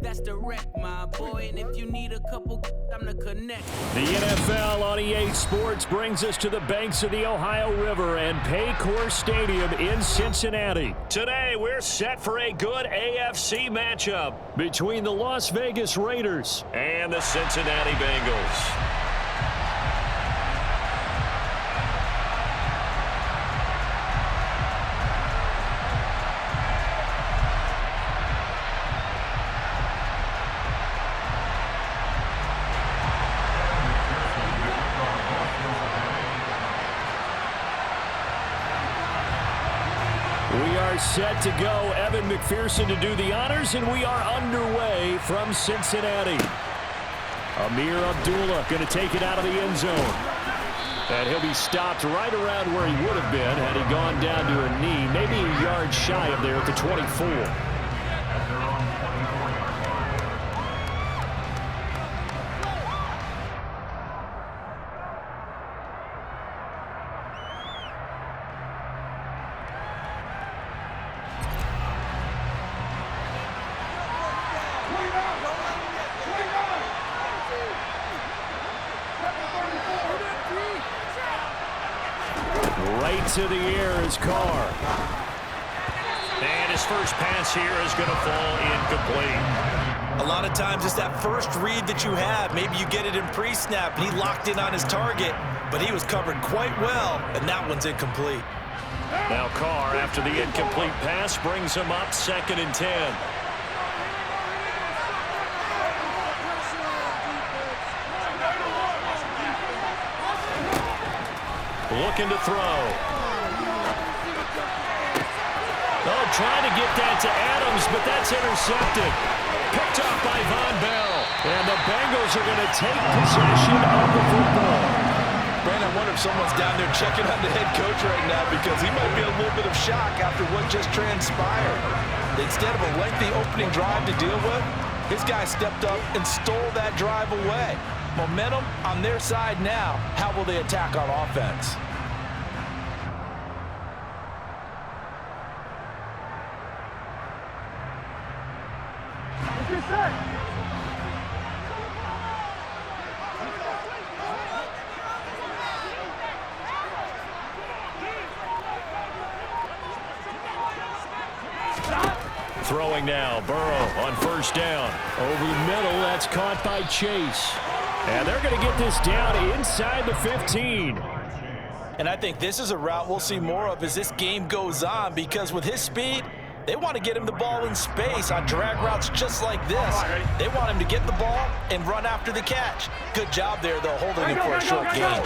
That's the wreck, my boy. And if you need a couple, I'm the connect. The NFL on EA Sports brings us to the banks of the Ohio River and Paycor Stadium in Cincinnati. Today, we're set for a good AFC matchup between the Las Vegas Raiders and the Cincinnati Bengals. We are set to go. Evan McPherson to do the honors, and we are underway from Cincinnati. Amir Abdullah going to take it out of the end zone. And he'll be stopped right around where he would have been had he gone down to a knee, maybe a yard shy of there at the 24. Right to the air is Carr. And his first pass here is going to fall incomplete. A lot of times it's that first read that you have. Maybe you get it in pre-snap, and he locked in on his target, but he was covered quite well, and that one's incomplete. Now Carr, after the incomplete pass, brings him up 2nd and 10. Looking to throw. Oh, trying to get that to Adams, but that's intercepted. Picked off by Von Bell. And the Bengals are going to take possession of the football. Brandon, I wonder if someone's down there checking on the head coach right now because he might be in a little bit of shock after what just transpired. Instead of a lengthy opening drive to deal with, this guy stepped up and stole that drive away. Momentum on their side now. How will they attack on offense? Throwing now, Burrow on first down. Over the middle, that's caught by Chase. And they're going to get this down inside the 15. And I think this is a route we'll see more of as this game goes on because with his speed, they want to get him the ball in space on drag routes just like this. They want him to get the ball and run after the catch. Good job there, though, holding him for a short gain.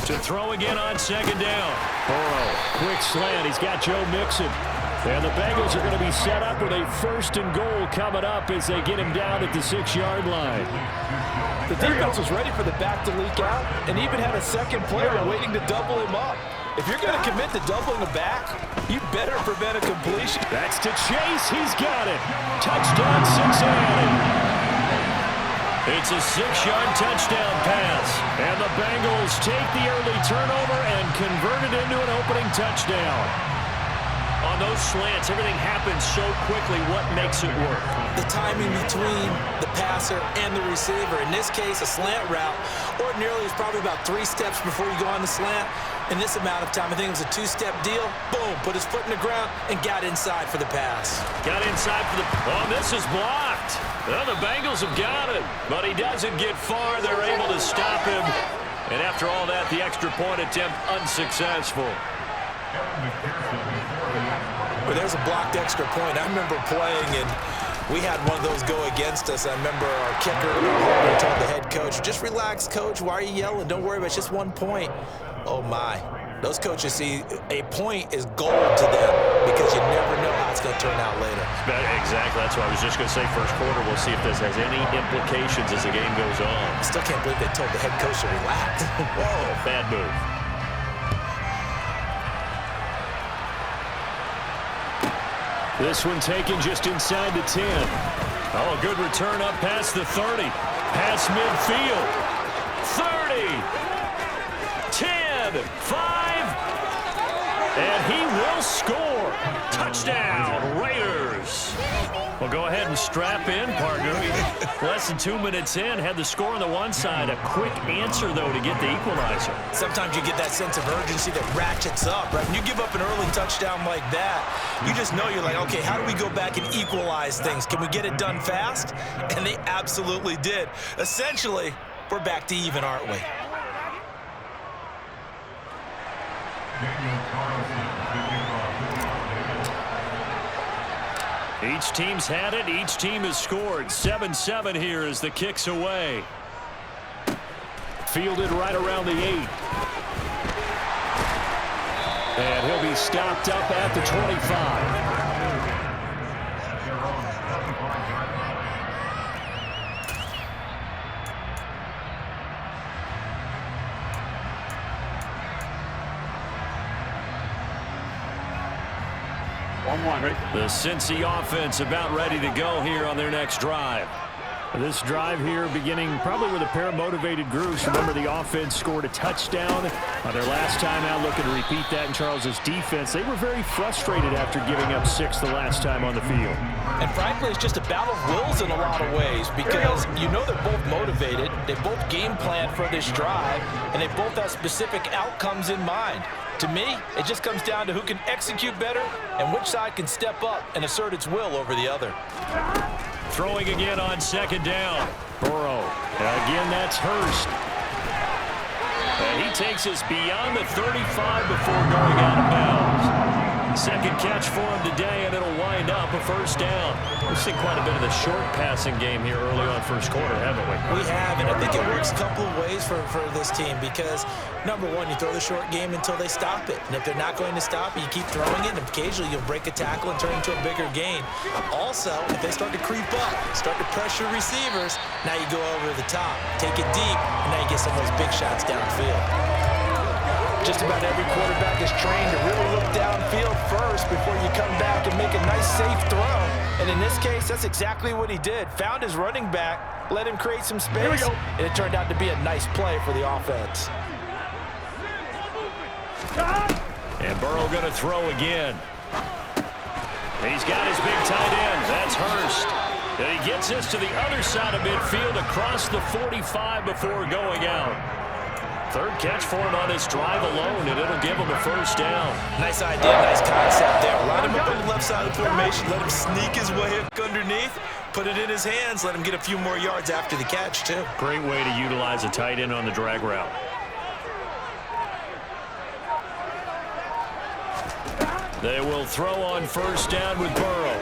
To throw again on 2nd down. Burrow, quick slant. He's got Joe Mixon. And the Bengals are going to be set up with a 1st and goal coming up as they get him down at the 6-yard line. The defense was ready for the back to leak out and even had a second player waiting to double him up. If you're going to commit to doubling a back, you better prevent a completion. That's to Chase. He's got it. Touchdown, Cincinnati. It's a 6-yard touchdown pass. And the Bengals take the early turnover and convert it into an opening touchdown. On those slants, everything happens so quickly. What makes it work? The timing between the passer and the receiver. In this case, a slant route ordinarily is probably about 3 steps before you go on the slant. In this amount of time, I think it was a 2-step deal. Boom, put his foot in the ground and got inside for the pass. Got inside for the... Oh, this is blocked. Well, the Bengals have got it, but he doesn't get far. They're able to stop him. And after all that, the extra point attempt unsuccessful. Well, there's a blocked extra point. I remember playing, and we had one of those go against us. I remember our kicker told the head coach, just relax, coach. Why are you yelling? Don't worry about it. It's just 1 point. Oh, my. Those coaches see a point is gold to them because you never know how it's going to turn out later. Exactly. That's what I was just going to say. First quarter, we'll see if this has any implications as the game goes on. I still can't believe they told the head coach to relax. Whoa, bad move. This one taken just inside the 10. Oh, good return up past the 30. Past midfield. 30. 10. 5. And he will score. Touchdown, Raiders. Well, go ahead and strap in, partner. Less than 2 minutes in, had the score on the one side. A quick answer, though, to get the equalizer. Sometimes you get that sense of urgency that ratchets up, right? When you give up an early touchdown like that, you just know you're like, okay, how do we go back and equalize things? Can we get it done fast? And they absolutely did. Essentially, we're back to even, aren't we? Each team's had it. Each team has scored. 7-7 here as the kick's away. Fielded right around the 8. And he'll be stopped up at the 25. The Cincy offense about ready to go here on their next drive. This drive here beginning probably with a pair of motivated groups. Remember, the offense scored a touchdown on their last time out, looking to repeat that in Charles's defense. They were very frustrated after giving up 6 the last time on the field. And frankly, it's just a battle of wills in a lot of ways because you know they're both motivated, they both game plan for this drive, and they both have specific outcomes in mind. To me, it just comes down to who can execute better and which side can step up and assert its will over the other. Throwing again on second down. Burrow. Again, that's Hurst. And he takes us beyond the 35 before going out of bounds. Second catch for him today, and it'll wind up a first down. We've seen quite a bit of the short passing game here early on first quarter, haven't we? We have, and I think it works a couple of ways for this team because, number one, you throw the short game until they stop it. And if they're not going to stop it, you keep throwing it, and occasionally you'll break a tackle and turn it into a bigger gain. Also, if they start to creep up, start to pressure receivers, now you go over the top, take it deep, and now you get some of those big shots downfield. Just about every quarterback is trained to really look downfield first before you come back and make a nice, safe throw. And in this case, that's exactly what he did. Found his running back, let him create some space, and it turned out to be a nice play for the offense. And Burrow going to throw again. He's got his big tight end. That's Hurst. And he gets us to the other side of midfield across the 45 before going out. Third catch for him on this drive alone, and it'll give him a first down. Nice idea, nice concept there. Line him up on the left side of the formation, let him sneak his way up underneath, put it in his hands, let him get a few more yards after the catch, too. Great way to utilize a tight end on the drag route. They will throw on first down with Burrow.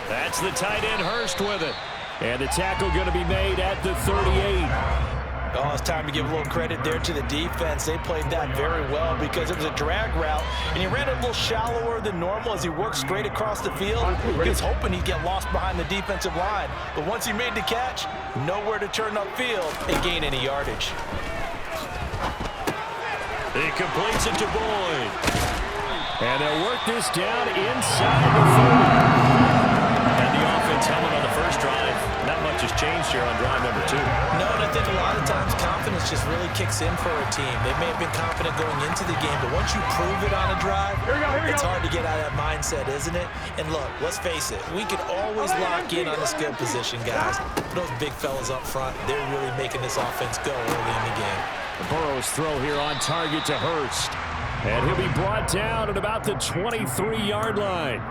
That's the tight end Hurst with it. And the tackle going to be made at the 38. Oh, it's time to give a little credit there to the defense. They played that very well because it was a drag route, and he ran a little shallower than normal as he worked straight across the field. He was hoping he'd get lost behind the defensive line, but once he made the catch, nowhere to turn upfield and gain any yardage. He completes it to Boyd. And they'll work this down inside the 40. And the offense held on the first drive. Not much has changed here on drive number 2. No, and I think a lot of times confidence just really kicks in for a team. They may have been confident going into the game, but once you prove it on a drive, it's hard to get out of that mindset, isn't it? And look, let's face it, we could always lock in on the skill position, guys. Those big fellas up front, they're really making this offense go early in the game. Burrow's throw here on target to Hurst. And he'll be brought down at about the 23-yard line.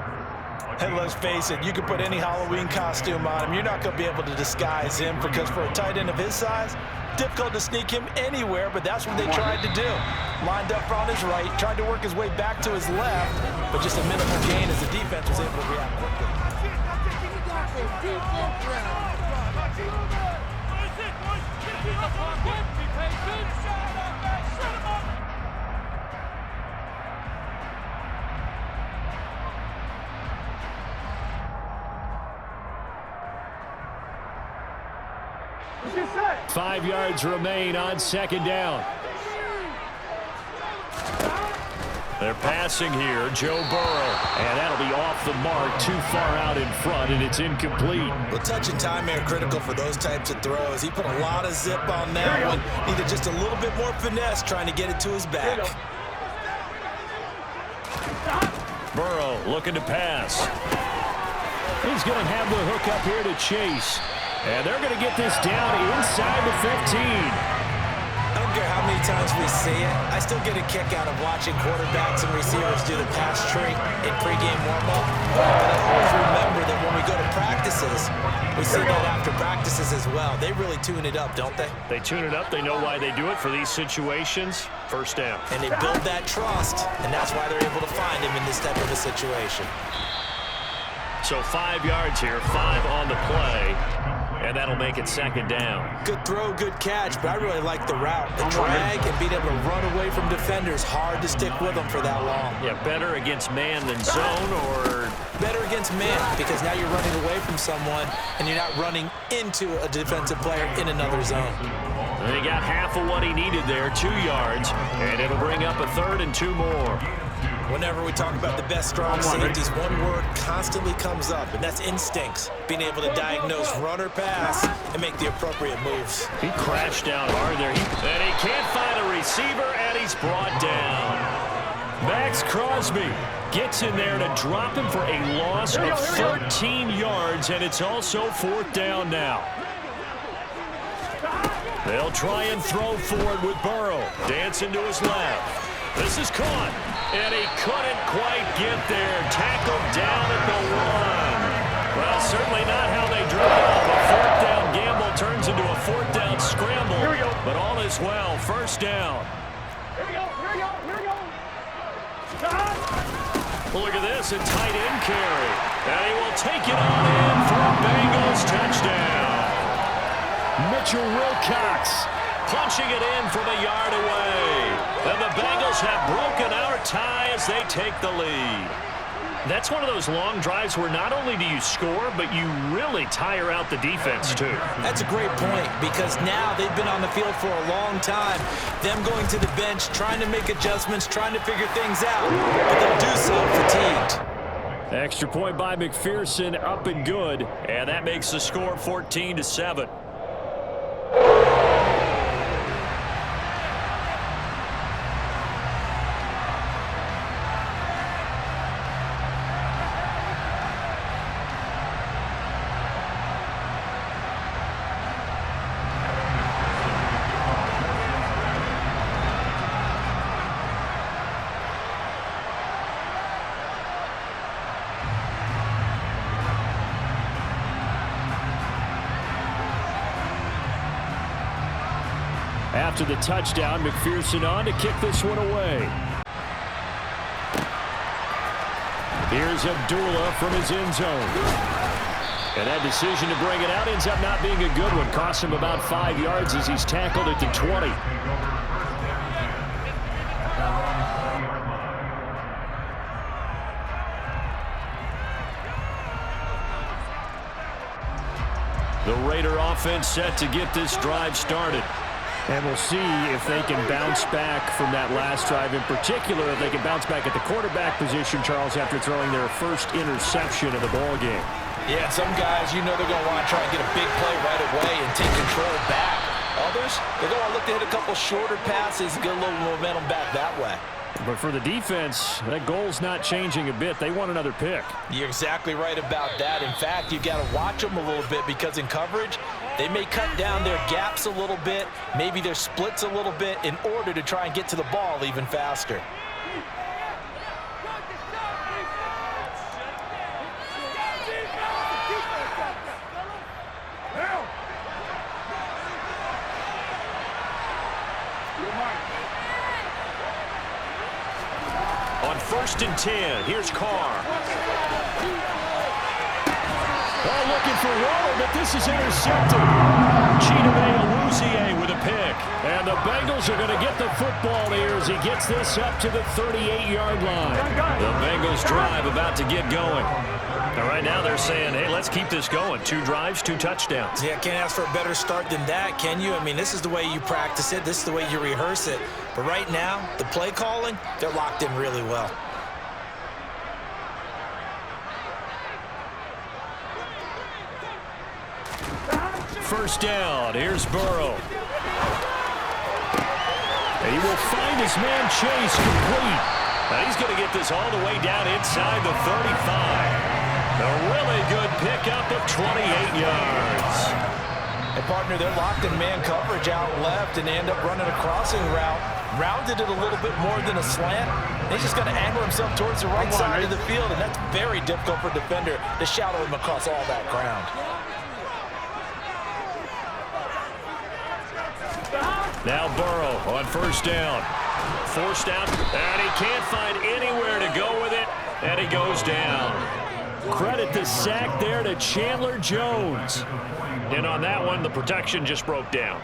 And let's face it, you can put any Halloween costume on him. You're not going to be able to disguise him because for a tight end of his size, difficult to sneak him anywhere, but that's what they tried to do. Lined up on his right, tried to work his way back to his left, but just a minimal gain as the defense was able to react quickly. Set. 5 yards remain on second down. They're passing here, Joe Burrow. And that'll be off the mark, too far out in front, and it's incomplete. Well, touch and time are critical for those types of throws. He put a lot of zip on that one. Needed just a little bit more finesse trying to get it to his back. Burrow looking to pass. He's going to have the hook up here to Chase. And they're going to get this down inside the 15. I don't care how many times we see it. I still get a kick out of watching quarterbacks and receivers do the pass tree in pregame warm-up. But I always remember that when we go to practices, we see that after practices as well. They really tune it up, don't they? They tune it up. They know why they do it for these situations. First down. And they build that trust, and that's why they're able to find him in this type of a situation. So 5 yards here, 5 on the play. And that'll make it second down. Good throw, good catch, but I really like the route. The drag and being able to run away from defenders, hard to stick with them for that long. Yeah, better against man than zone, or? Better against man, because now you're running away from someone and you're not running into a defensive player in another zone. And he got half of what he needed there, 2 yards, and it'll bring up a 3rd and 2 more. Whenever we talk about the best strong safeties, one word constantly comes up, and that's instincts. Being able to diagnose run or pass and make the appropriate moves. He crashed down hard there. And he can't find a receiver, and he's brought down. Max Crosby gets in there to drop him for a loss of 13 yards, and it's also 4th down now. They'll try and throw forward with Burrow. Dancing to his left. This is caught. And he couldn't quite get there. Tackled down at the 1. Well, certainly not how they drew it up. A 4th down gamble turns into a 4th down scramble. But all is well. First down. Look at this, a tight end carry. And he will take it on in for a Bengals touchdown. Mitchell Wilcox punching it in from a yard away. And the Bengals have broken our tie as they take the lead. That's one of those long drives where not only do you score, but you really tire out the defense, too. That's a great point, because now they've been on the field for a long time. Them going to the bench, trying to make adjustments, trying to figure things out, but they'll do so fatigued. Extra point by McPherson, up and good. And that makes the score 14-7. After the touchdown, McPherson on to kick this one away. Here's Abdullah from his end zone. And that decision to bring it out ends up not being a good one. Costs him about 5 yards as he's tackled at the 20. The Raider offense set to get this drive started. And we'll see if they can bounce back from that last drive. In particular, if they can bounce back at the quarterback position, Charles, after throwing their first interception of the ball game. Yeah, some guys, you know they're going to want to try and get a big play right away and take control back. Others, they're going to look to hit a couple shorter passes and get a little momentum back that way. But for the defense, that goal's not changing a bit. They want another pick. You're exactly right about that. In fact, you've got to watch them a little bit, because in coverage, they may cut down their gaps a little bit, maybe their splits a little bit, in order to try and get to the ball even faster. On 1st and 10, here's Carr. Oh, looking for Waller, but this is intercepted. Chidobe Awuzie with a pick. And the Bengals are going to get the football here as he gets this up to the 38-yard line. The Bengals drive about to get going. Now, right now they're saying, hey, let's keep this going. 2 drives, 2 touchdowns. Yeah, can't ask for a better start than that, can you? I mean, this is the way you practice it. This is the way you rehearse it. But right now, the play calling, they're locked in really well. First down, here's Burrow. And he will find his man Chase complete. Now he's going to get this all the way down inside the 35. A really good pickup of 28 yards. And partner, they're locked in man coverage out left, and they end up running a crossing route. Rounded it a little bit more than a slant. He's just going to angle himself towards the right side of the field, and that's very difficult for a defender to shadow him across all that ground. Now Burrow on first down. Forced out, and he can't find anywhere to go with it, and he goes down. Credit the sack there to Chandler Jones. And on that one, the protection just broke down.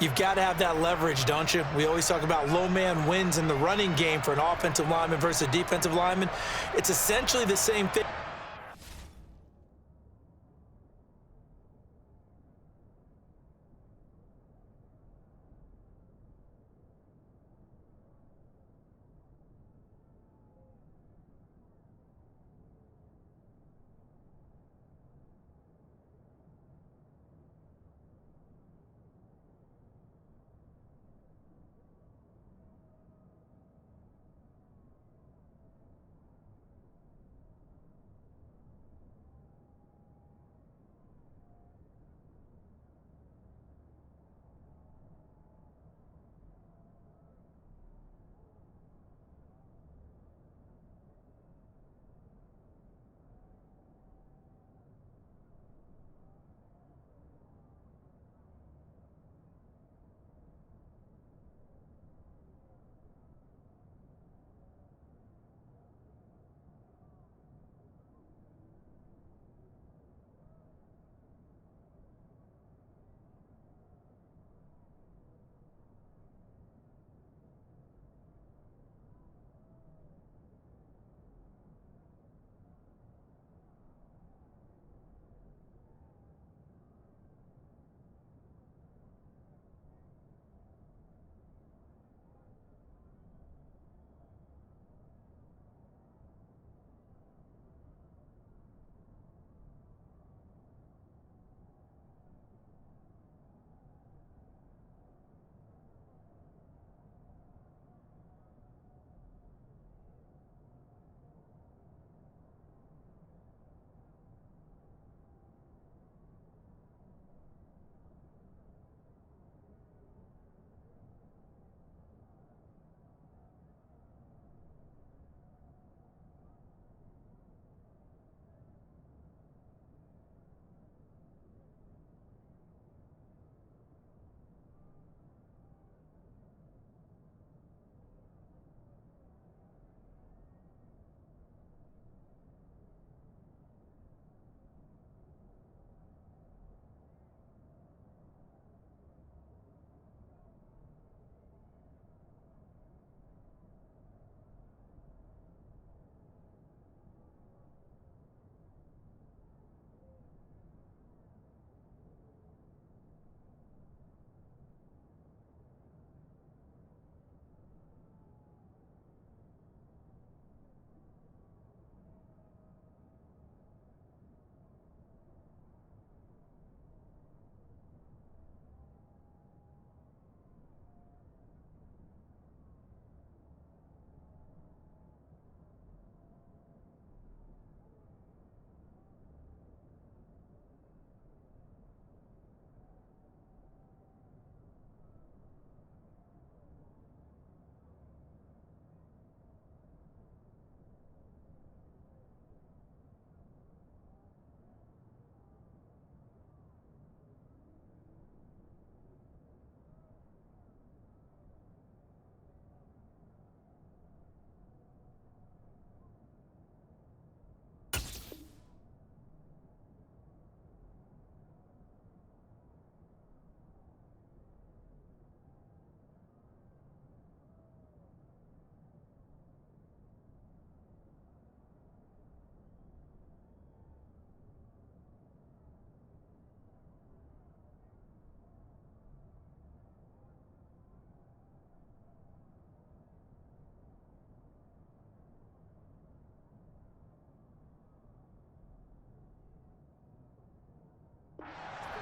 You've got to have that leverage, don't you? We always talk about low man wins in the running game for an offensive lineman versus a defensive lineman. It's essentially the same thing.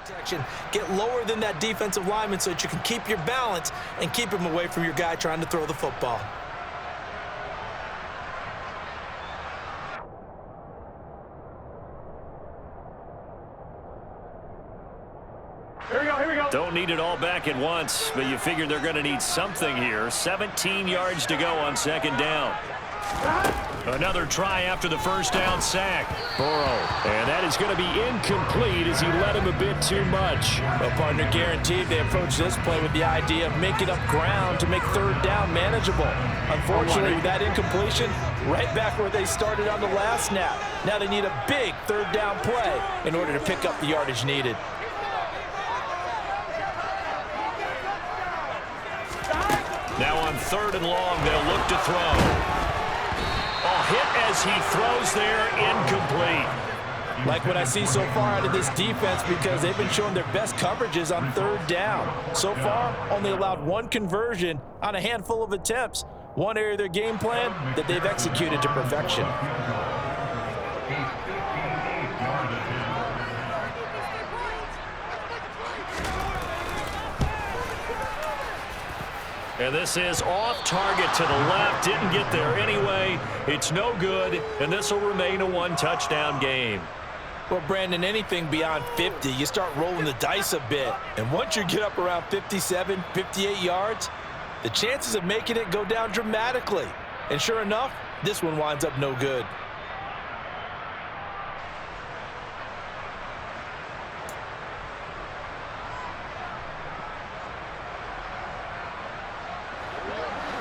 Protection. Get lower than that defensive lineman so that you can keep your balance and keep him away from your guy trying to throw the football. Don't need it all back at once, but you figure they're going to need something here. 17 yards to go on second down. Another try after the first down sack. Burrow. And that is going to be incomplete as he led him a bit too much. Well, partner, guaranteed they approach this play with the idea of making up ground to make third down manageable. Unfortunately, with that incompletion, right back where they started on the last snap. Now they need a big third down play in order to pick up the yardage needed. Now on third and long, they'll look to throw. A hit as he throws there, incomplete. Like what I see so far out of this defense, because they've been showing their best coverages on third down. So far, only allowed one conversion on a handful of attempts. One area of their game plan that they've executed to perfection. And this is off target to the left. Didn't get there anyway. It's no good, and this will remain a one-touchdown game. Well, Brandon, anything beyond 50, you start rolling the dice a bit. And once you get up around 57, 58 yards, the chances of making it go down dramatically. And sure enough, this one winds up no good.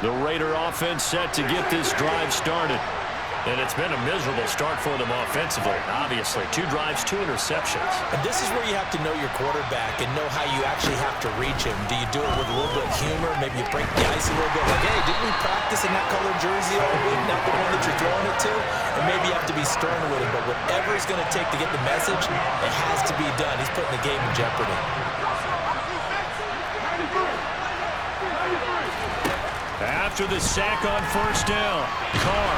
The Raider offense set to get this drive started. And it's been a miserable start for them offensively, obviously. 2 drives, 2 interceptions. And this is where you have to know your quarterback and know how you actually have to reach him. Do you do it with a little bit of humor? Maybe you break the ice a little bit. Like, hey, didn't we practice in that colored jersey all week? Not the one that you're throwing it to? And maybe you have to be stern with him. But whatever it's going to take to get the message, it has to be done. He's putting the game in jeopardy. After the sack on first down, Carr.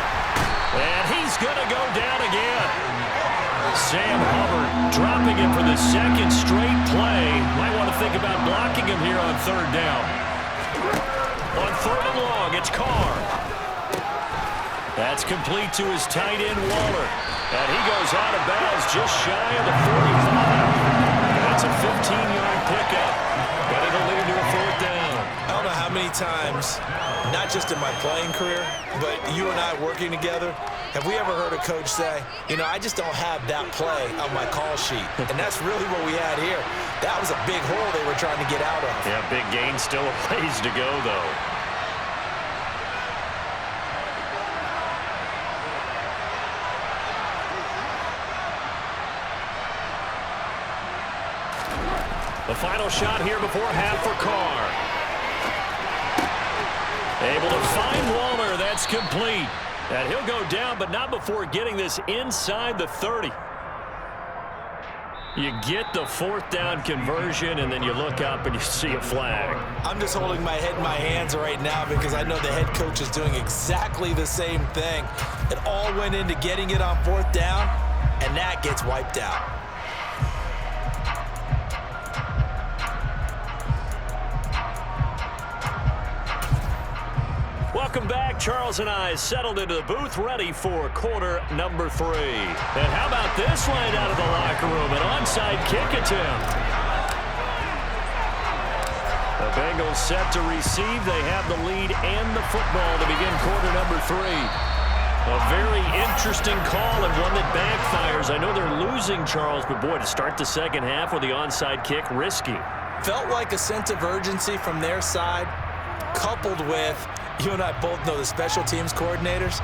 And he's going to go down again. Sam Hubbard dropping it for the second straight play. Might want to think about blocking him here on third down. On third and long, it's Carr. That's complete to his tight end, Waller. And he goes out of bounds just shy of the 45. That's a 15-yard pickup. But it'll lead to a fourth down. I don't know how many times, not just in my playing career, but you and I working together, have we ever heard a coach say, you know, I just don't have that play on my call sheet. And that's really what we had here. That was a big hole they were trying to get out of. Yeah, big gain, still a ways to go, though. The final shot here before half for Carr. Able to find Waller. That's complete. And he'll go down, but not before getting this inside the 30. You get the fourth down conversion, and then you look up and you see a flag. I'm just holding my head in my hands right now because I know the head coach is doing exactly the same thing. It all went into getting it on fourth down, and that gets wiped out. Welcome back. Charles and I settled into the booth, ready for quarter number 3. And how about this line out of the locker room? An onside kick attempt. The Bengals set to receive. They have the lead and the football to begin quarter number 3. A very interesting call and one that backfires. I know they're losing, Charles, but boy, to start the second half with the onside kick, risky. Felt like a sense of urgency from their side, coupled with, you and I both know the special teams coordinators,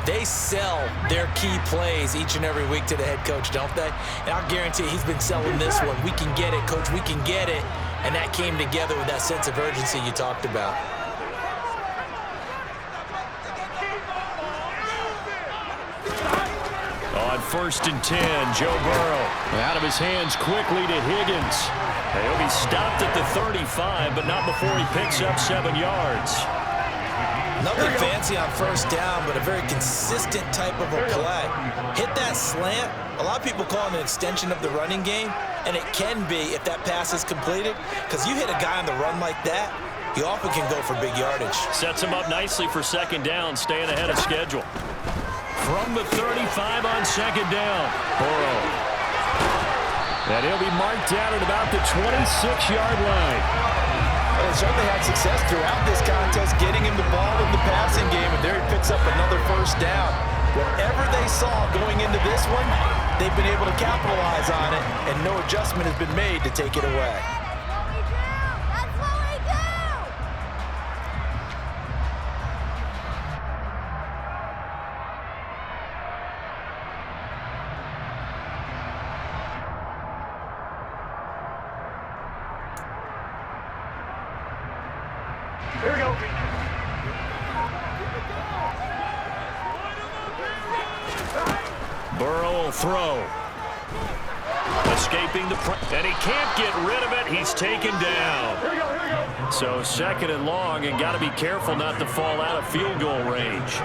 they sell their key plays each and every week to the head coach, don't they? And I'll guarantee he's been selling this one. We can get it, coach, we can get it. And that came together with that sense of urgency you talked about. On 1st and 10, Joe Burrow out of his hands quickly to Higgins. He'll be stopped at the 35, but not before he picks up 7 yards. Nothing fancy on first down, but a very consistent type of a play. Hit that slant. A lot of people call it an extension of the running game, and it can be if that pass is completed, because you hit a guy on the run like that, you often can go for big yardage. Sets him up nicely for second down, staying ahead of schedule. From the 35 on second down, Burrow. And he'll be marked down at about the 26-yard line. Well, they certainly had success throughout this contest getting him the ball in the passing game, and there he picks up another first down. Whatever they saw going into this one, they've been able to capitalize on it, and no adjustment has been made to take it away. Here we go. Burrow will throw. Escaping the and he can't get rid of it. He's taken down. Here we go, here we go. So second and long, and got to be careful not to fall out of field goal range.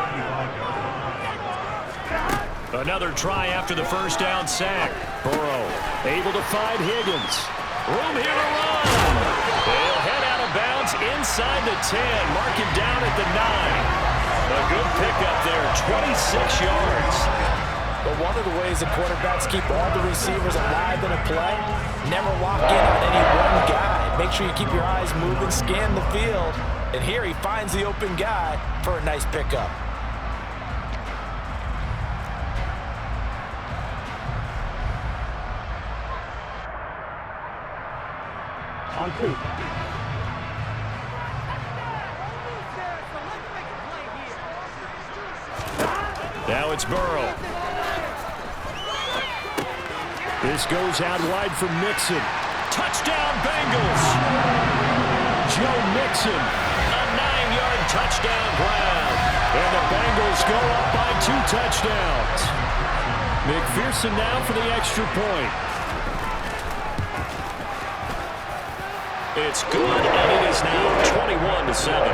Another try after the first down sack. Burrow able to find Higgins. Room here to run. They'll head out of bounds inside the 10. Mark him down at the 9. A good pickup there, 26 yards. But one of the ways the quarterbacks keep all the receivers alive in a play, never lock in on any one guy. Make sure you keep your eyes moving, scan the field. And here he finds the open guy for a nice pickup. On 2. Now it's Burrow. This goes out wide for Mixon. Touchdown, Bengals. Joe Mixon, a 9-yard touchdown grab. And the Bengals go up by 2 touchdowns. McPherson now for the extra point. It's good, and it is now 21-7.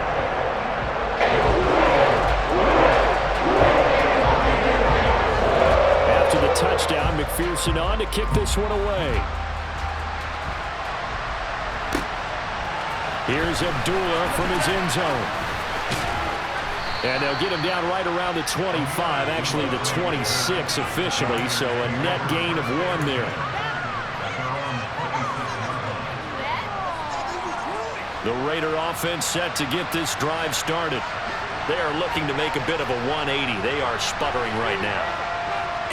After the touchdown, McPherson on to kick this one away. Here's Abdullah from his end zone. And they'll get him down right around the 25, actually the 26 officially, so a net gain of 1 there. The Raider offense set to get this drive started. They are looking to make a bit of a 180. They are sputtering right now.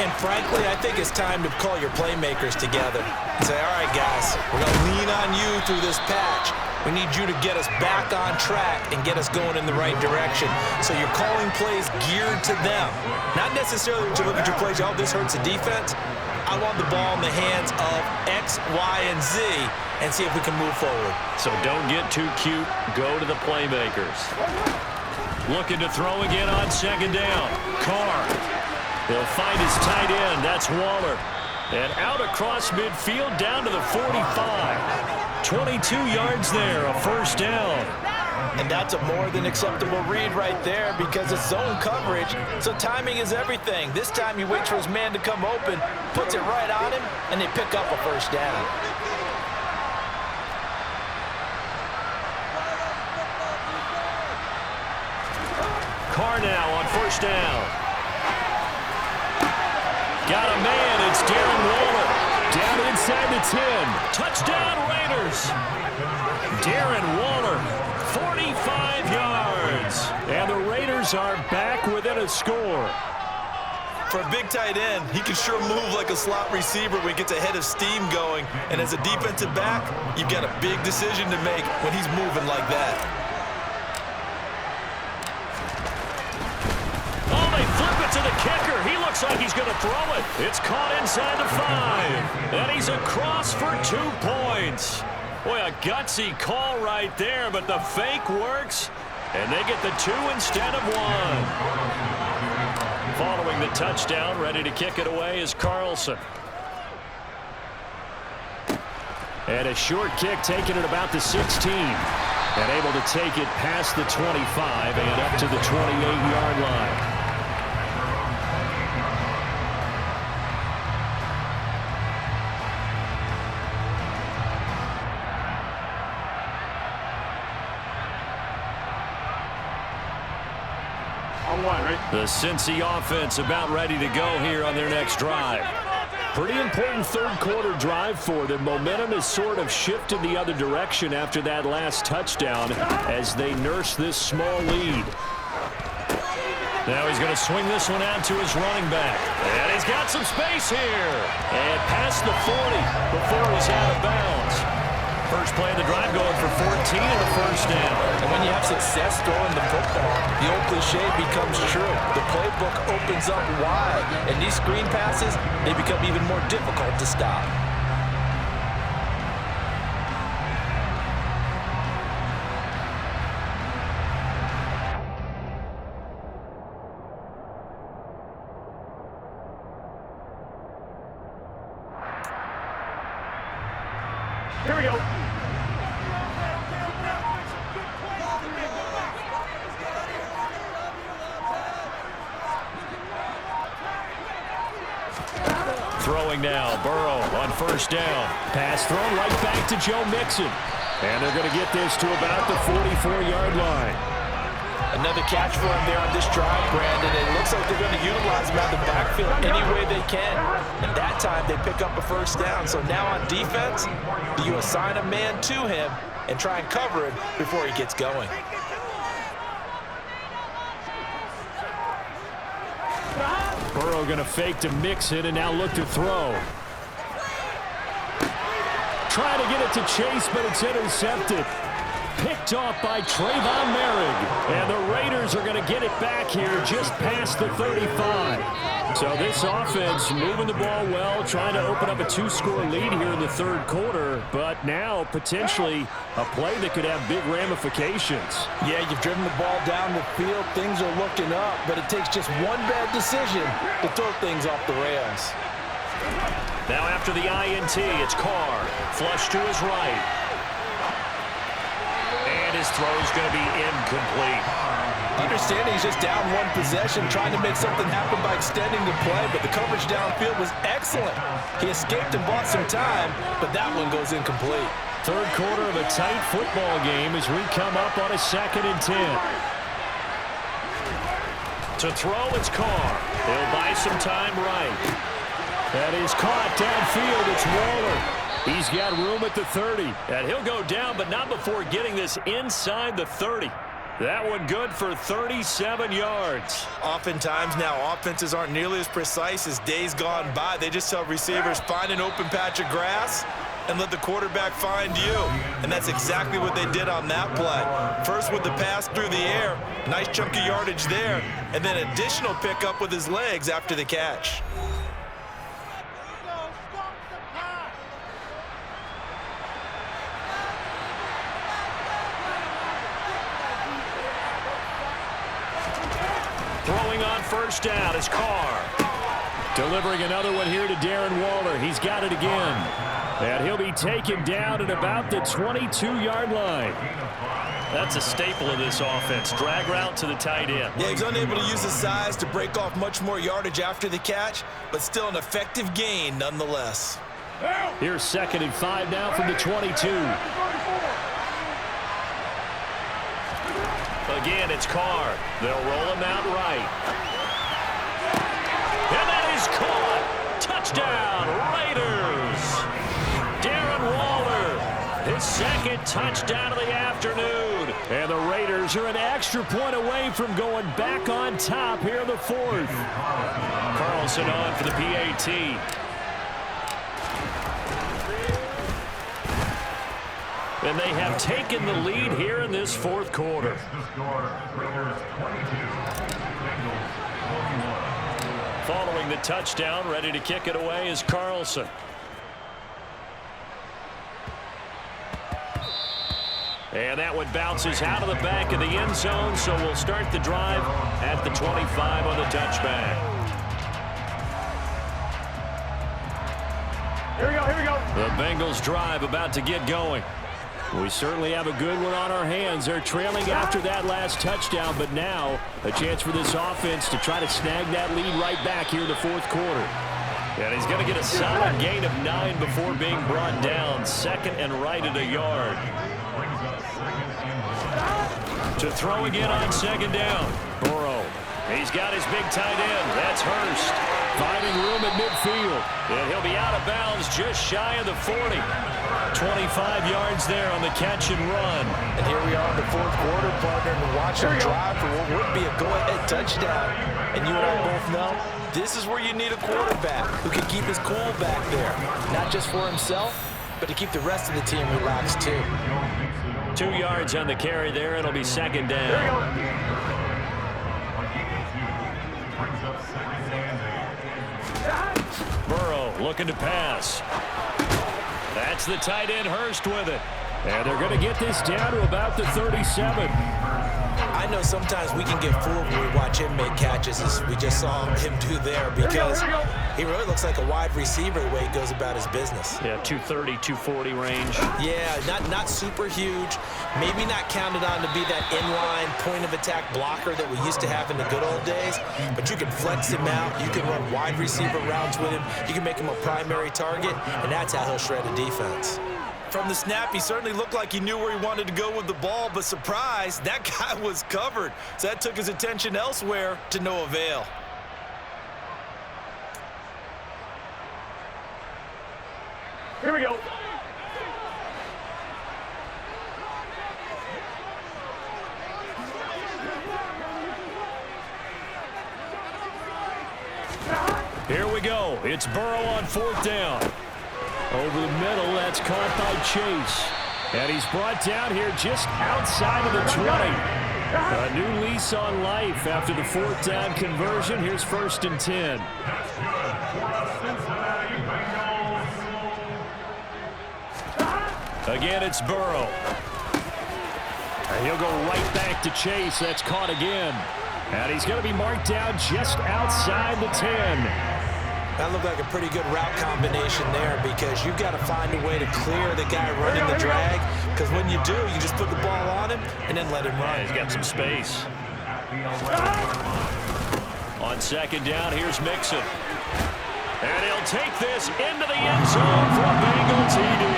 And frankly, I think it's time to call your playmakers together and say, all right, guys, we're going to lean on you through this patch. We need you to get us back on track and get us going in the right direction. So you're calling plays geared to them. Not necessarily to look at your plays, oh, this hurts the defense. I want the ball in the hands of X, Y, and Z and see if we can move forward. So don't get too cute. Go to the playmakers. Looking to throw again on second down. Carr. He'll find his tight end. That's Waller. And out across midfield down to the 45. 22 yards there, a first down. And that's a more than acceptable read right there because it's zone coverage, so timing is everything. This time he waits for his man to come open, puts it right on him, and they pick up a first down. Carr now on first down. Got a man, it's Darren Waller. Down inside the 10. Touchdown Raiders. Darren Waller, 45 yards. And the Raiders are back within a score. For a big tight end, he can sure move like a slot receiver when he gets a head of steam going. And as a defensive back, you've got a big decision to make when he's moving like that. Oh, they flip it to the kicker. He looks like he's going to throw it. It's caught inside the 5. And he's across for 2 points. Boy, a gutsy call right there, but the fake works. And they get the 2 instead of 1. Following the touchdown, ready to kick it away is Carlson. And a short kick taken at about the 16. And able to take it past the 25 and up to the 28-yard line. The Cincy offense about ready to go here on their next drive. Pretty important third quarter drive for them. Momentum has sort of shifted the other direction after that last touchdown as they nurse this small lead. Now he's going to swing this one out to his running back. And he's got some space here. And past the 40 before he's out of bounds. First play of the drive going for 14 and a first down. And when you have success throwing the football, the old cliche becomes true. The playbook opens up wide. And these screen passes, they become even more difficult to stop. Here we go. Throwing now, Burrow on first down. Pass thrown right back to Joe Mixon. And they're going to get this to about the 44-yard line. Another catch for him there on this drive, Brandon. It looks like they're going to utilize him out of the backfield any way they can. And that time they pick up a first down. So now on defense, do you assign a man to him and try and cover him before he gets going? Burrow going to fake to Mixon and now look to throw. Trying to get it to Chase, but it's intercepted. Picked off by Trayvon Merrick. And the Raiders are going to get it back here just past the 35. So this offense moving the ball well, trying to open up a two-score lead here in the third quarter. But now potentially a play that could have big ramifications. Yeah, you've driven the ball down the field. Things are looking up, but it takes just one bad decision to throw things off the rails. Now after the INT, it's Carr. Flush to his right. And his throw's going to be incomplete. Understanding he's just down one possession, trying to make something happen by extending the play, but the coverage downfield was excellent. He escaped and bought some time, but that one goes incomplete. Third quarter of a tight football game as we come up on a 2nd and 10. To throw, it's Carr. He'll buy some time right. That is caught downfield. It's Waller. He's got room at the 30. And he'll go down, but not before getting this inside the 30. That one good for 37 yards. Oftentimes now, offenses aren't nearly as precise as days gone by. They just tell receivers, find an open patch of grass and let the quarterback find you. And that's exactly what they did on that play. First with the pass through the air, nice chunk of yardage there, and then additional pickup with his legs after the catch. Throwing on first down is Carr. Delivering another one here to Darren Waller. He's got it again. And he'll be taken down at about the 22-yard line. That's a staple of this offense. Drag route to the tight end. Yeah, he's unable to use his size to break off much more yardage after the catch, but still an effective gain nonetheless. Here's 2nd and 5 now from the 22. Again, it's Carr. They'll roll him out right. And that is caught. Touchdown, Raiders. Darren Waller, his 2nd touchdown of the afternoon. And the Raiders are an extra point away from going back on top here in the 4th. Carlson on for the PAT. And they have taken the lead here in this 4th quarter. Following the touchdown, ready to kick it away is Carlson. And that one bounces out of the back of the end zone, so we'll start the drive at the 25 on the touchback. Here we go, here we go. The Bengals drive about to get going. We certainly have a good one on our hands. They're trailing after that last touchdown, but now a chance for this offense to try to snag that lead right back here in the 4th quarter. And he's going to get a solid gain of 9 before being brought down. 2nd and right at a yard. To throw again on 2nd down. Burrow. He's got his big tight end. That's Hurst. Finding room at midfield. And he'll be out of bounds just shy of the 40. 25 yards there on the catch and run. And here we are in the fourth quarter, partner, and watch him drive for what would be a go-ahead touchdown. And you and I both know this is where you need a quarterback who can keep his cool back there. Not just for himself, but to keep the rest of the team relaxed too. 2 yards on the carry there. It'll be second down. Burrow looking to pass. That's the tight end Hurst with it. And they're going to get this down to about the 37. I know sometimes we can get fooled when we watch him make catches, as we just saw him do there, because he really looks like a wide receiver the way he goes about his business. Yeah, 230, 240 range. Yeah, not super huge. Maybe not counted on to be that inline point-of-attack blocker that we used to have in the good old days, but you can flex him out. You can run wide receiver routes with him. You can make him a primary target, and that's how he'll shred a defense. From the snap, he certainly looked like he knew where he wanted to go with the ball, but surprise, that guy was covered. So that took his attention elsewhere to no avail. Here we go. Here we go. It's Burrow on fourth down. Over the middle, that's caught by Chase. And he's brought down here just outside of the 20. A new lease on life after the fourth down conversion. Here's 1st and 10. Again, it's Burrow. And he'll go right back to Chase. That's caught again. And he's going to be marked down just outside the 10. That looked like a pretty good route combination there, because you've got to find a way to clear the guy running the drag, because when you do, you just put the ball on him and then let him run. Yeah, he's got some space. On second down, here's Mixon. And he'll take this into the end zone for a Bengal TD.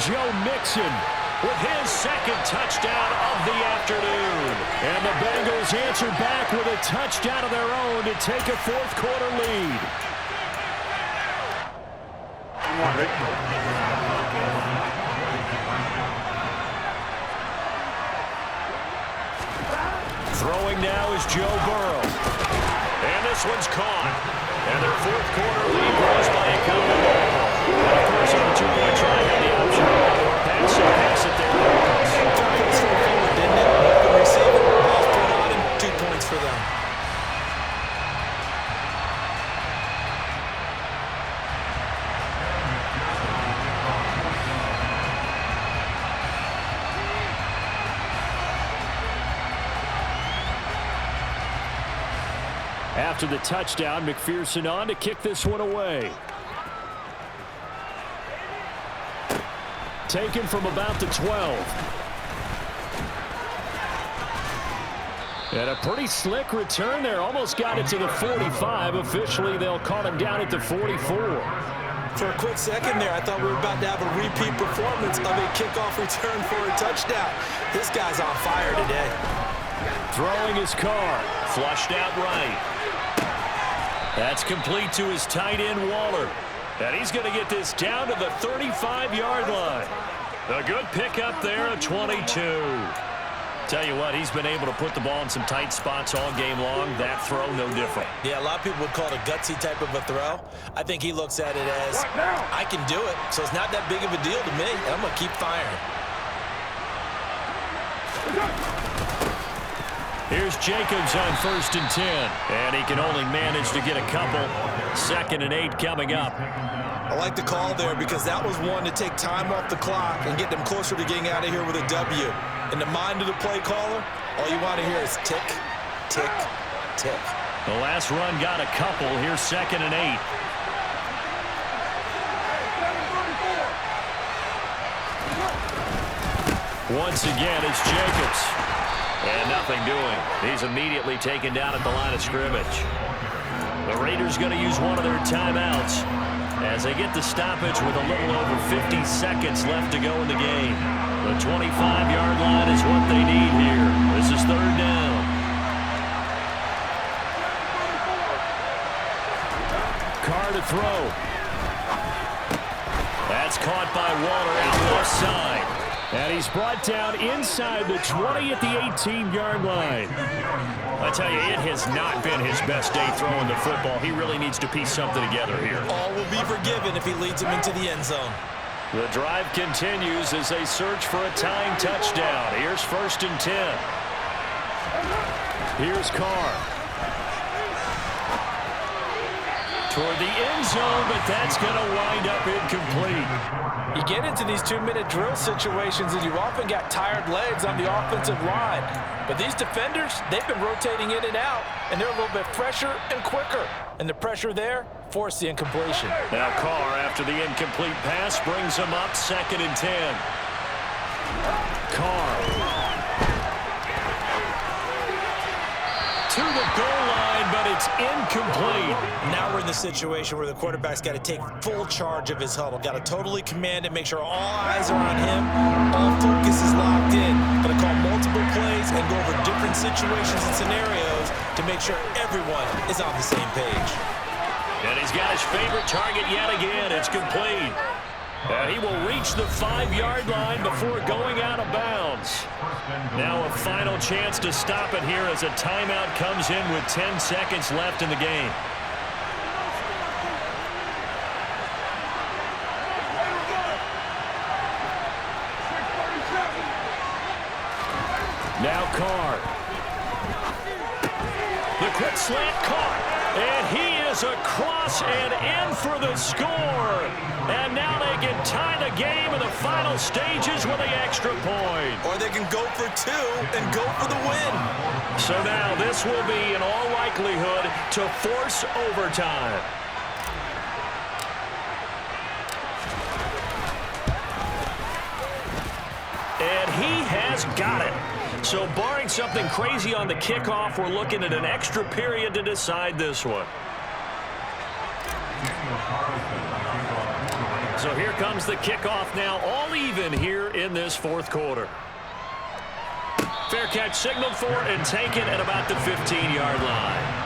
Joe Mixon with his second touchdown of the afternoon. And the Bengals answer back with a touchdown of their own to take a fourth quarter lead. Throwing now is Joe Burrow. And this one's caught. And their fourth quarter lead grows by a couple. And of course, on the two-point try, had the option. Pass it there. Pretty straightforward, didn't it? The receiver, ball's put on him, 2 points for them. After the touchdown, McPherson on to kick this one away. Taken from about the 12. And a pretty slick return there. Almost got it to the 45. Officially, they'll call him down at the 44. For a quick second there, I thought we were about to have a repeat performance of a kickoff return for a touchdown. This guy's on fire today. Throwing his car. Flushed out right. That's complete to his tight end, Waller. And he's going to get this down to the 35-yard line. A good pickup there, a 22. Tell you what, he's been able to put the ball in some tight spots all game long. That throw, no different. Yeah, a lot of people would call it a gutsy type of a throw. I think he looks at it as, I can do it, so it's not that big of a deal to me. I'm going to keep firing. Here's Jacobs on 1st and 10. And he can only manage to get a couple. 2nd and 8 coming up. I like the call there, because that was one to take time off the clock and get them closer to getting out of here with a W. In the mind of the play caller, all you want to hear is tick, tick, tick. The last run got a couple. Here's 2nd and 8. Once again, it's Jacobs. And nothing doing. He's immediately taken down at the line of scrimmage. The Raiders going to use one of their timeouts as they get the stoppage with a little over 50 seconds left to go in the game. The 25-yard line is what they need here. This is 3rd down. throw. That's caught by Waller out left side. And he's brought down inside the 20 at the 18-yard line. I tell you, it has not been his best day throwing the football. He really needs to piece something together here. All will be forgiven if he leads him into the end zone. The drive continues as they search for a tying touchdown. Here's 1st and 10. Here's Carr. Toward the end zone, but that's going to wind up incomplete. You get into these 2-minute drill situations, and you've often got tired legs on the offensive line. But these defenders, they've been rotating in and out, and they're a little bit fresher and quicker. And the pressure there forced the incompletion. Now Carr, after the incomplete pass, brings him up 2nd and 10. Carr. To the goal line, but it's incomplete. Now we're in the situation where the quarterback's got to take full charge of his huddle. Got to totally command it, make sure all eyes are on him. All focus is locked in. Got to call multiple plays and go over different situations and scenarios to make sure everyone is on the same page. And he's got his favorite target yet again. It's complete. And he will reach the 5-yard line before going out of bounds. Now a final chance to stop it here as a timeout comes in with 10 seconds left in the game. Now Carr. The quick slant caught. And he is across and in for the score. And now they can tie the game in the final stages with the extra point. Or they can go for 2 and go for the win. So now this will be, in all likelihood, to force overtime. And he has got it. So barring something crazy on the kickoff, we're looking at an extra period to decide this one. So here comes the kickoff now, all even here in this 4th quarter. Fair catch signaled for and taken at about the 15-yard line.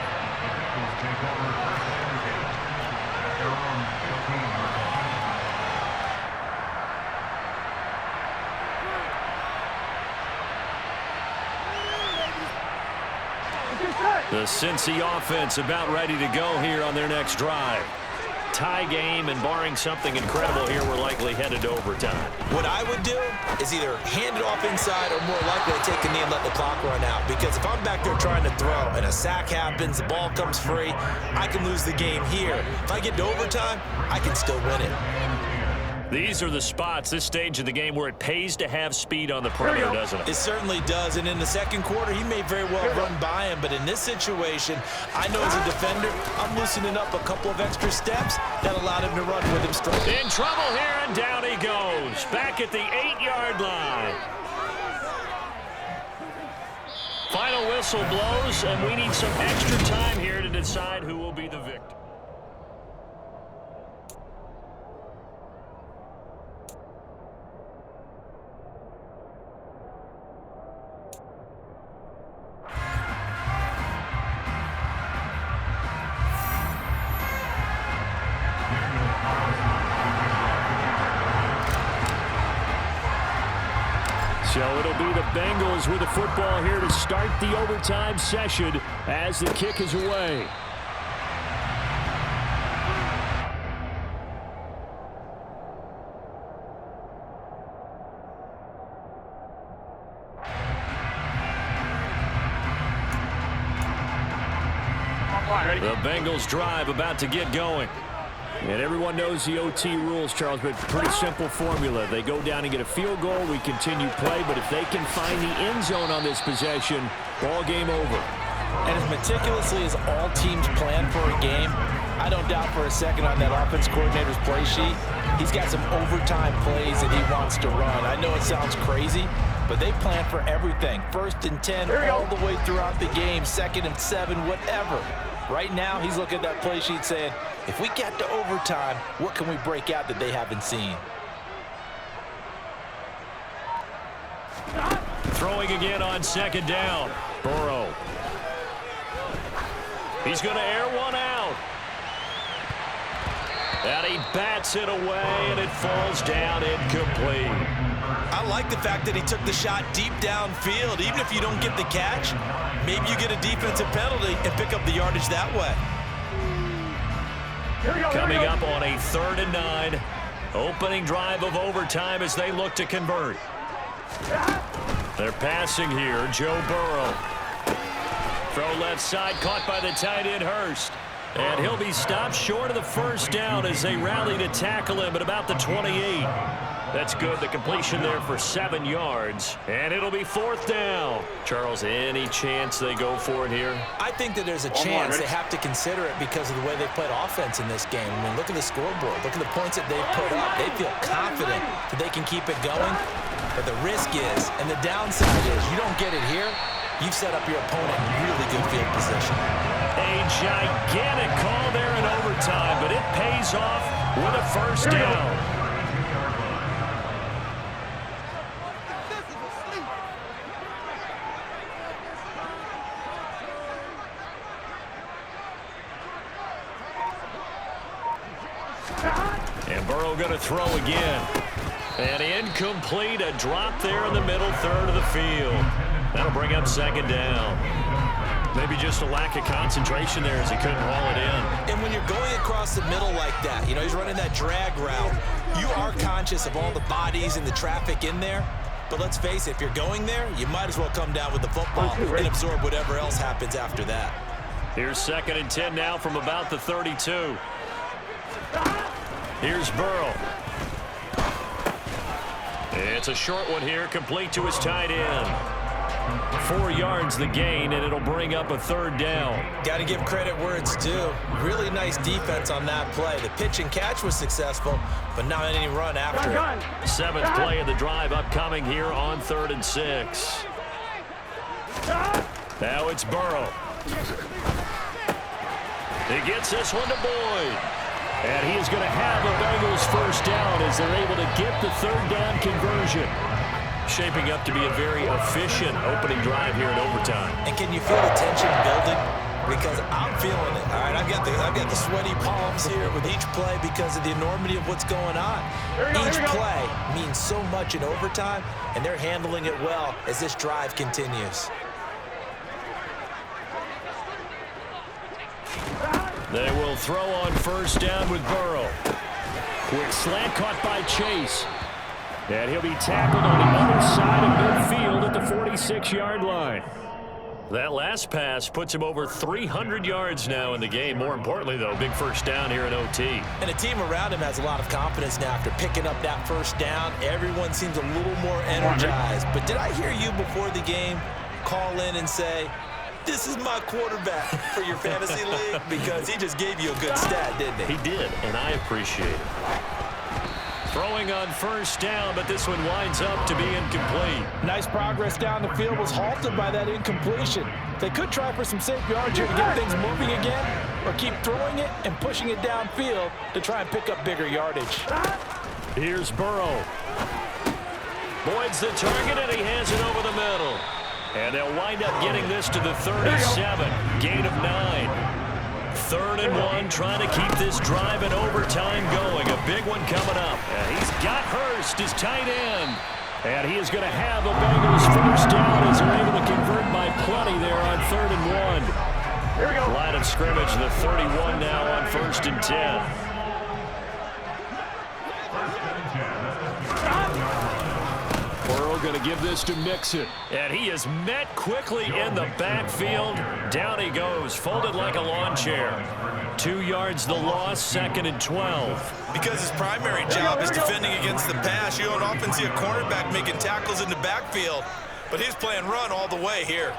The Cincy offense about ready to go here on their next drive. Tie game, and barring something incredible here, we're likely headed to overtime. What I would do is either hand it off inside or more likely to take a knee and let the clock run out. Because if I'm back there trying to throw and a sack happens, the ball comes free, I can lose the game here. If I get to overtime, I can still win it. These are the spots, this stage of the game, where it pays to have speed on the perimeter, doesn't it? It certainly does, and in the 2nd quarter, he may very well run by him, but in this situation, I know as a defender, I'm loosening up a couple of extra steps that allowed him to run with him straight. In trouble here, and down he goes, back at the 8-yard line. Final whistle blows, and we need some extra time here to decide who will be the victor. So it'll be the Bengals with the football here to start the overtime session as the kick is away. The Bengals drive about to get going. And everyone knows the OT rules, Charles, but pretty simple formula. They go down and get a field goal, we continue play, but if they can find the end zone on this possession, ball game over. And as meticulously as all teams plan for a game, I don't doubt for a second on that offense coordinator's play sheet, he's got some overtime plays that he wants to run. I know it sounds crazy, but they plan for everything. 1st and 10 all the way throughout the game, 2nd and 7, whatever. Right now, he's looking at that play sheet saying, if we get to overtime, what can we break out that they haven't seen? Throwing again on 2nd down. Burrow. He's going to air one out. And he bats it away, and it falls down incomplete. I like the fact that he took the shot deep downfield. Even if you don't get the catch, maybe you get a defensive penalty and pick up the yardage that way. Coming up on a 3rd and 9. Opening drive of overtime as they look to convert. They're passing here. Joe Burrow. Throw left side, caught by the tight end Hurst. And he'll be stopped short of the first down as they rally to tackle him at about the 28. That's good. The completion there for 7 yards. And it'll be 4th down. Charles, any chance they go for it here? I think that there's a chance. They have to consider it because of the way they played offense in this game. I mean, look at the scoreboard. Look at the points that they've put up. They feel confident that they can keep it going. But the risk is, and the downside is, you don't get it here, you've set up your opponent in really good field position. A gigantic call there in overtime, but it pays off with a first down. And Burrow going to throw again. And incomplete, a drop there in the middle third of the field. That'll bring up 2nd down. Maybe just a lack of concentration there as he couldn't haul it in. And when you're going across the middle like that, you know, he's running that drag route, you are conscious of all the bodies and the traffic in there. But let's face it, if you're going there, you might as well come down with the football and absorb whatever else happens after that. Here's 2nd and 10 now from about the 32. Here's Burrow. It's a short one here, complete to his tight end. 4 yards the gain, and it'll bring up a 3rd down. Got to give credit where it's due. Really nice defense on that play. The pitch and catch was successful, but not any run after it. 7th play of the drive upcoming here on 3rd and 6. Now it's Burrow. He gets this one to Boyd. And he is going to have a Bengals first down as they're able to get the 3rd down conversion. Shaping up to be a very efficient opening drive here in overtime. And can you feel the tension building? Because I'm feeling it. All right, I've got the sweaty palms here with each play because of the enormity of what's going on. Each play means so much in overtime, and they're handling it well as this drive continues. They will throw on first down with Burrow. Quick slant caught by Chase. And he'll be tackled on the other side of midfield at the 46-yard line. That last pass puts him over 300 yards now in the game. More importantly, though, big first down here in OT. And the team around him has a lot of confidence now after picking up that first down. Everyone seems a little more energized. But did I hear you before the game call in and say, this is my quarterback for your fantasy league? Because he just gave you a good stat, didn't he? He did, and I appreciate it. Throwing on first down, but this one winds up to be incomplete. Nice progress down the field was halted by that incompletion. They could try for some safe yards here to get things moving again, or keep throwing it and pushing it downfield to try and pick up bigger yardage. Here's Burrow. Boyd's the target, and he hands it over the middle. And they'll wind up getting this to the 37. Gain of 9. 3rd and 1, trying to keep this drive in overtime going. A big one coming up. And he's got Hurst, his tight end. And he is going to have a Bengals first down as they're able to convert by plenty there on 3rd and 1. Here we go. Line of scrimmage, the 31 now on 1st and 10. Burrow going to give this to Mixon. And he is met quickly in the backfield. Down he goes, folded like a lawn chair. 2 yards the loss, 2nd and 12. Because his primary job is defending against the pass, you don't often see a cornerback making tackles in the backfield. But he's playing run all the way here.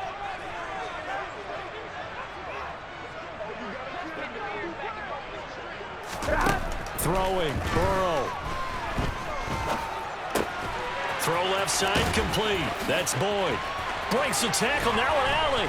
Throwing, Burrow. Throw left side, complete. That's Boyd. Breaks the tackle, now an alley.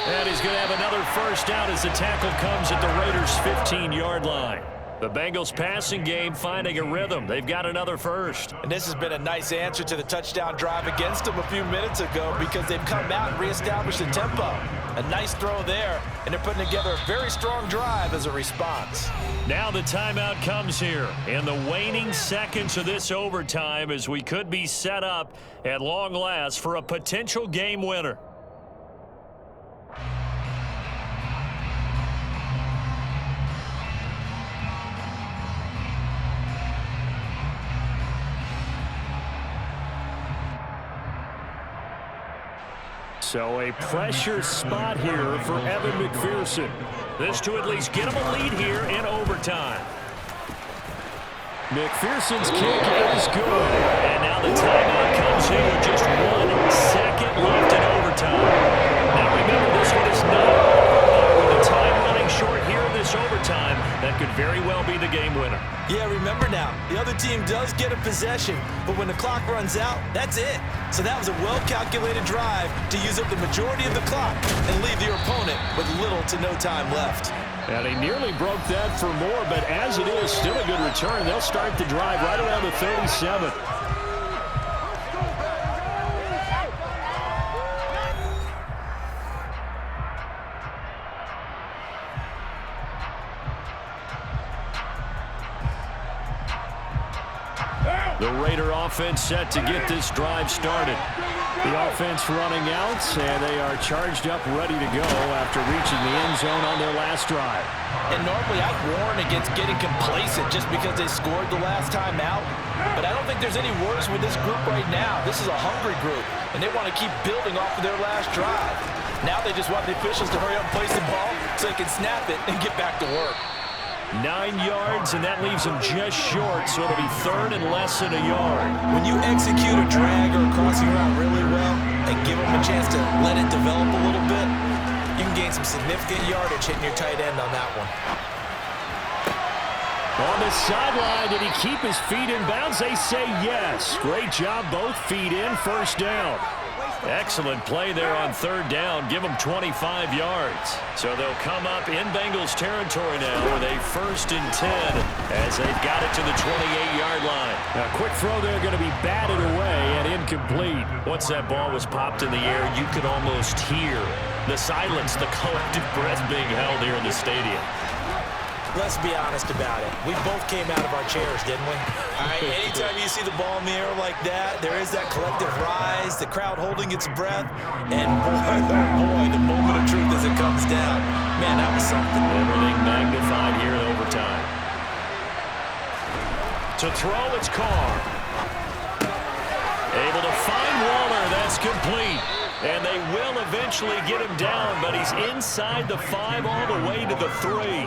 And he's going to have another first down as the tackle comes at the Raiders' 15-yard line. The Bengals passing game finding a rhythm. They've got another first. And this has been a nice answer to the touchdown drive against them a few minutes ago because they've come out and reestablished the tempo. A nice throw there, and they're putting together a very strong drive as a response. Now the timeout comes here in the waning seconds of this overtime as we could be set up at long last for a potential game winner. So a pressure spot here for Evan McPherson. This to at least get him a lead here in overtime. McPherson's kick is good. And now the timeout comes in with just 1 second left in overtime. Now remember, this one is not with the time running short here in this overtime. That could very well be the game winner. Yeah, remember now, the other team does get a possession, but when the clock runs out, that's it. So that was a well-calculated drive to use up the majority of the clock and leave your opponent with little to no time left. And he nearly broke that for more, but as it is, still a good return. They'll start the drive right around the 37. The Raider offense set to get this drive started. The offense running out, and they are charged up, ready to go after reaching the end zone on their last drive. And normally I warn against getting complacent just because they scored the last time out. But I don't think there's any worse with this group right now. This is a hungry group, and they want to keep building off of their last drive. Now they just want the officials to hurry up and place the ball so they can snap it and get back to work. 9 yards, and that leaves them just short, so it'll be third and less than a yard. When you execute a drag or a crossing route really well and give them a chance to let it develop a little bit, you can gain some significant yardage hitting your tight end on that one. On the sideline, did he keep his feet in bounds? They say yes. Great job, both feet in, first down. Excellent play there on third down. Give them 25 yards. So they'll come up in Bengals territory now with a 1st and 10 as they've got it to the 28-yard line. A quick throw there going to be batted away and incomplete. Once that ball was popped in the air, you could almost hear the silence, the collective breath being held here in the stadium. Let's be honest about it. We both came out of our chairs, didn't we? All right, anytime you see the ball in the air like that, there is that collective rise, the crowd holding its breath, and boy, oh boy, the moment of truth as it comes down. Man, that was something. Everything magnified here in overtime. To throw, it's Carr. Able to find Waller. That's complete. And they will eventually get him down, but he's inside the 5 all the way to the 3.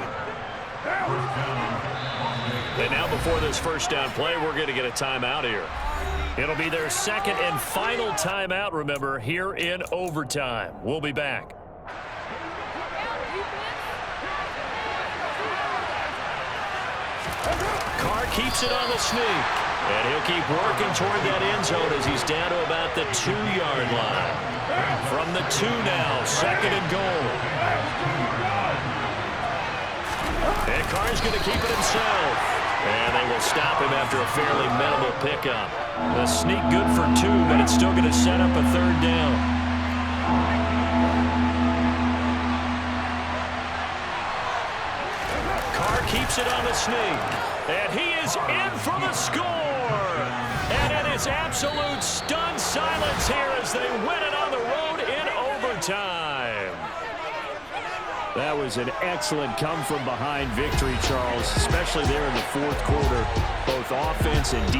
And now before this first down play, we're going to get a timeout here. It'll be their second and final timeout, remember, here in overtime. We'll be back. Carr keeps it on the sneak. And he'll keep working toward that end zone as he's down to about the 2-yard line. From the 2 now, 2nd and goal. And Carr's going to keep it himself. And they will stop him after a fairly minimal pickup. The sneak good for 2, but it's still going to set up a 3rd down. Carr keeps it on the sneak. And he is in for the score. And it is absolute stunned silence here as they win it on the road in overtime. That was an excellent come-from-behind victory, Charles, especially there in the 4th quarter. Both offense and defense